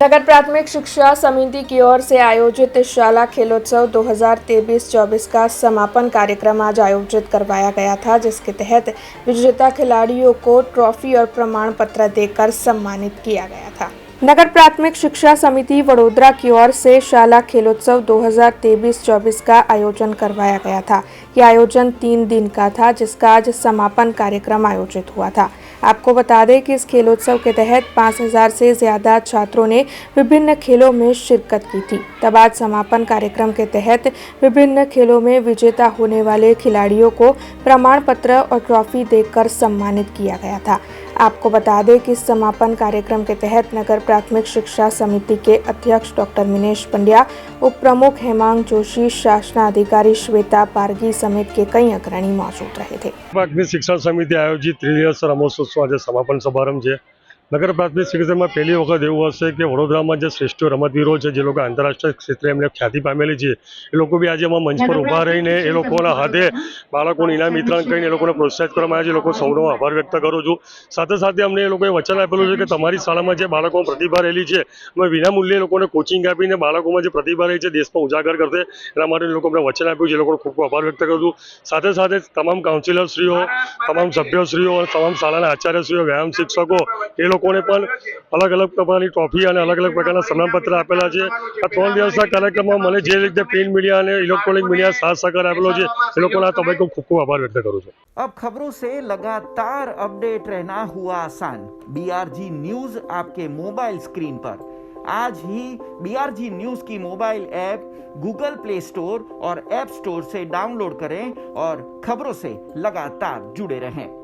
नगर प्राथमिक शिक्षा समिति की ओर से आयोजित शाला खेलोत्सव 2023-24 का समापन कार्यक्रम आज आयोजित करवाया गया था, जिसके तहत विजेता खिलाड़ियों को ट्रॉफी और प्रमाण पत्र देकर सम्मानित किया गया था। नगर प्राथमिक शिक्षा समिति वडोदरा की ओर से शाला खेलोत्सव 2023-24 का आयोजन करवाया गया था। यह आयोजन 3 दिन का था, जिसका आज समापन कार्यक्रम आयोजित हुआ था। आपको बता दें कि इस खेलोत्सव के तहत 5000 से ज़्यादा छात्रों ने विभिन्न खेलों में शिरकत की थी। तब आज समापन कार्यक्रम के तहत विभिन्न खेलों में विजेता होने वाले खिलाड़ियों को प्रमाण पत्र और ट्रॉफी देकर सम्मानित किया गया था। आपको बता दें कि इस समापन कार्यक्रम के तहत नगर प्राथमिक शिक्षा समिति के अध्यक्ष डॉक्टर मिनेश पंड्या, उप प्रमुख हेमांग जोशी, शासनाधिकारी श्वेता पारगी समेत के कई अग्रणी मौजूद रहे थे। प्राथमिक शिक्षण समिति आयोजित त्रिदिवसीय रमोत्सव आज समापन समारंभ है। नगर प्राथमिक शिक्षण में पहली वखत एवं हे कि वडोदरा में जो श्रेष्ठ रमतवीरो है, जो लोग आंतरराष्ट्रीय क्षेत्र में ख्याति पामेली है, ए भी आज मंच पर उभा रहीने ए हाथे बाळकोने इनाम वितरण कर प्रोत्साहित करवामां आव्युं छे। सौनो आभार व्यक्त करूँ छूं। साथे साथे अमने ए लोकोए वचन आपेलुं छे कि तमारी शाळामां जे बाळकोमां प्रतिभा रहेली छे, अमे विनामूल्ये ए लोकोने कोचिंग आपीने बाळकोमां जे प्रतिभा रही है देश में उजागर करशे। एना माटे ए लोकोए अमने वचन आप्युं छे। ए लोकोनो खूब खूब आभार व्यक्त करूं छूं। साथे साथे तमाम काउंसिलरश्रीओ, तमाम सभ्यश्रीओ, तमाम शाळाना आचार्यश्रीओ, व्यायाम शिक्षको ए लोकोने पण अलग अलग प्रकारनी ट्रॉफी और अलग अलग प्रकारना सम्मानपत्र आपेला छे। आ 3 दिवसना कार्यक्रममां मने जे रीते प्रिंट मीडिया और इलेक्ट्रॉनिक मीडिया साथ सहकार आपेलो छे, ए लोकोना आ तबक्के खूब खूब आभार व्यक्त करूं छुं। अब खबरों से लगातार अपडेट रहना हुआ आसान। BRG न्यूज आपके मोबाइल स्क्रीन पर आज ही BRG न्यूज की mobile app Google play store और ऐप स्टोर से डाउनलोड करें और खबरों से लगातार जुड़े रहें।